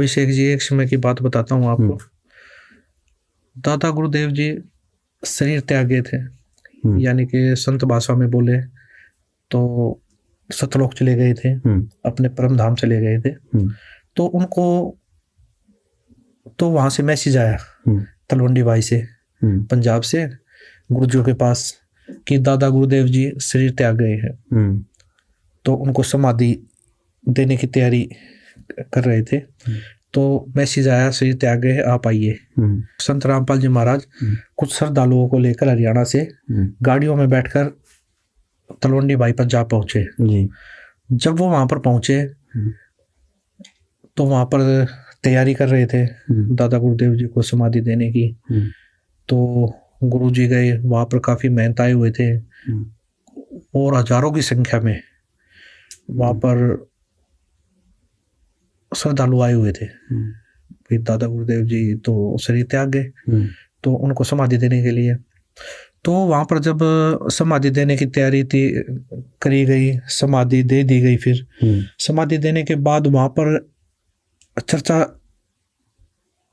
अभिषेक जी, एक समय की बात बताता हूँ आपको। दादा गुरुदेव जी शरीर त्याग गए थे, यानी कि संत भाषा में बोले तो सतलोक चले गए थे, अपने परम धाम चले गए थे। तो उनको तो वहां से मैसेज आया तलवंडी भाई से, पंजाब से, गुरुजियों के पास कि दादा गुरुदेव जी शरीर त्याग गए हैं। तो उनको समाधि देने की तैयारी कर रहे थे। तो मैसेज आया, शरीर त्याग गए, आप आइए। संत रामपाल जी महाराज कुछ श्रद्धालुओं को लेकर हरियाणा से गाड़ियों में बैठकर तलवंडी भाई पंजाब पहुंचे। जब वो वहां पर पहुंचे तो वहां पर तैयारी कर रहे थे दादा गुरुदेव जी को समाधि देने की। तो गुरु जी गए, वहां पर काफी मेहनत आए हुए थे और हजारों की संख्या में वहां पर श्रद्धालु आए हुए थे। फिर दादा गुरुदेव जी तो शरीर त्याग गए, तो उनको समाधि देने के लिए। तो वहां पर जब समाधि देने की तैयारी थी करी गई, समाधि दे दी गई। फिर समाधि देने के बाद वहां पर चर्चा,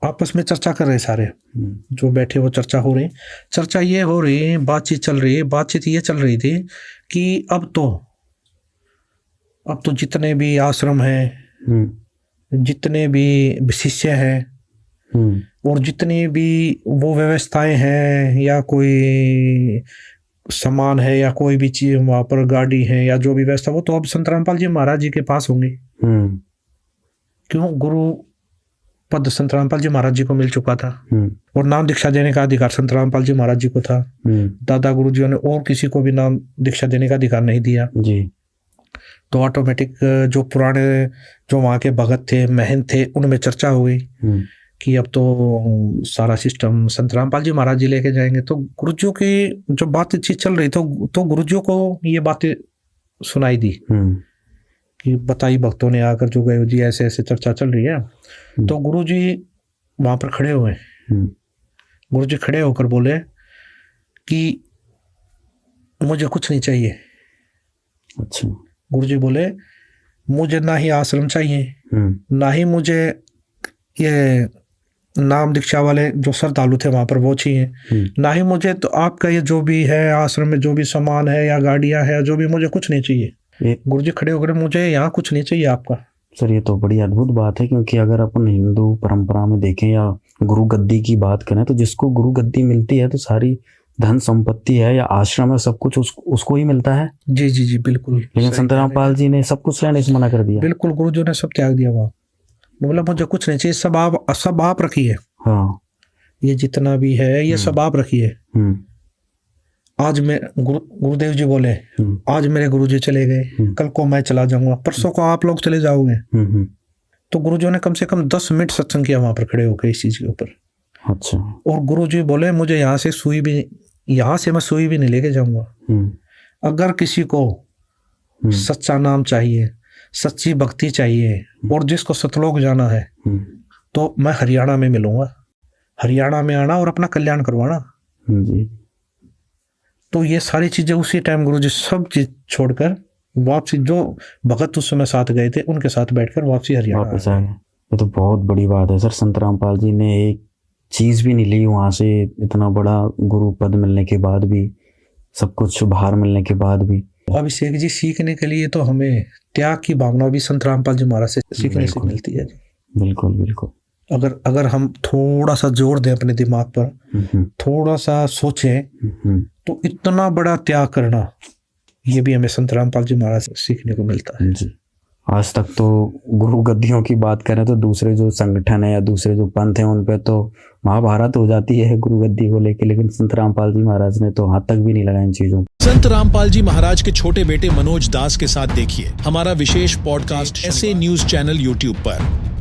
आपस में चर्चा कर रहे सारे जो बैठे, वो चर्चा हो रही। चर्चा ये हो रही, बातचीत चल रही है। बातचीत ये चल रही थी कि अब तो जितने भी आश्रम हैं, जितने भी शिष्य हैं और जितनी भी वो व्यवस्थाएं हैं या कोई सामान है या कोई भी चीज वहां पर, गाड़ी है या जो भी व्यवस्था, वो तो अब संत रामपाल जी महाराज जी के पास होंगे। क्यों? गुरु पद संत रामपाल जी महाराज जी को मिल चुका था और नाम दीक्षा देने का अधिकार संत रामपाल जी महाराज जी को था। दादा गुरु जी ने और किसी को भी नाम दीक्षा देने का अधिकार नहीं दिया जी। तो ऑटोमेटिक जो पुराने जो वहाँ के भगत थे, महंत थे, उनमें चर्चा हो गई कि अब तो सारा सिस्टम संत रामपाल जी महाराज जी लेके जाएंगे। तो गुरुजियों की जो बातचीत चल रही तो गुरुजियों को ये बातें सुनाई दी कि बताई भक्तों ने आकर जो गए जी, ऐसे ऐसे चर्चा चल रही है। तो गुरु जी वहां पर खड़े हुए। गुरु जी खड़े होकर बोले कि मुझे कुछ नहीं चाहिए। अच्छा। गुरु जी बोले मुझे ना ही आश्रम चाहिए, ना ही मुझे ये नाम दीक्षा वाले जो श्रद्धालु थे वहां पर वो चाहिए, ना ही मुझे तो आपका ये जो भी है आश्रम में जो भी सामान है या गाड़ियां है जो भी, मुझे कुछ नहीं चाहिए। गुरु जी खड़े होकर, मुझे यहाँ कुछ नहीं चाहिए आपका। सर ये तो बड़ी अद्भुत बात है, क्योंकि अगर अपन हिंदू परंपरा में देखें या गुरु गद्दी की बात करें तो जिसको गुरु गद्दी मिलती है तो सारी धन संपत्ति है या आश्रम है, सब कुछ उसको ही मिलता है। जी जी जी, बिल्कुल। लेकिन संत रामपाल जी ने सब कुछ लेने से मना कर दिया। बिल्कुल, गुरु जी ने सब त्याग दिया। वहाँ बोला मुझे कुछ नहीं चाहिए, सब आप रखिए। हाँ, ये जितना भी है ये सब आप रखिए। आज मैं गुरुदेव जी बोले आज मेरे गुरु जी चले गए, कल को मैं चला जाऊंगा, परसों को आप लोग चले जाओगे। तो गुरु जी ने कम से कम 10 मिनट सत्संग किया वहां पर खड़े होकर इस चीज के ऊपर। अच्छा। और गुरु जी बोले मुझे यहाँ से मैं सुई भी नहीं लेके जाऊंगा। अगर किसी को सच्चा नाम चाहिए, सच्ची भक्ति चाहिए और जिसको सतलोक जाना है तो मैं हरियाणा में मिलूंगा। हरियाणा में आना और अपना कल्याण करवाना जी। तो ये सारी चीजें उसी टाइम गुरु जी सब चीज छोड़कर वापसी, जो भगत उस समय साथ गए थे उनके साथ बैठकर वापसी हरियाणा वापस आ गए। ये तो बहुत बड़ी बात है सर। संत रामपाल जी ने एक चीज भी नहीं ली वहां से, इतना बड़ा गुरु पद मिलने के बाद भी, सब कुछ भार मिलने के बाद भी। अभिषेक जी, सीखने के लिए तो हमें त्याग की भावना भी संत रामपाल जी महाराज से सीखने से मिलती है। बिल्कुल बिल्कुल। अगर हम थोड़ा सा जोर दें अपने दिमाग पर, थोड़ा सा सोचें तो इतना बड़ा त्याग करना, ये भी हमें संत रामपाल जी महाराज से सीखने को मिलता है जी। आज तक तो गुरु गद्दियों की बात करें तो दूसरे जो संगठन है या दूसरे जो पंथ हैं उन पे तो महाभारत हो जाती है गुरु गद्दी को लेके, लेकिन संत रामपाल जी महाराज ने तो हाथ तक भी नहीं लगाया इन चीजों। संत रामपाल जी महाराज के छोटे बेटे मनोज दास के साथ देखिए हमारा विशेष पॉडकास्ट ऐसे न्यूज चैनल YouTube पर।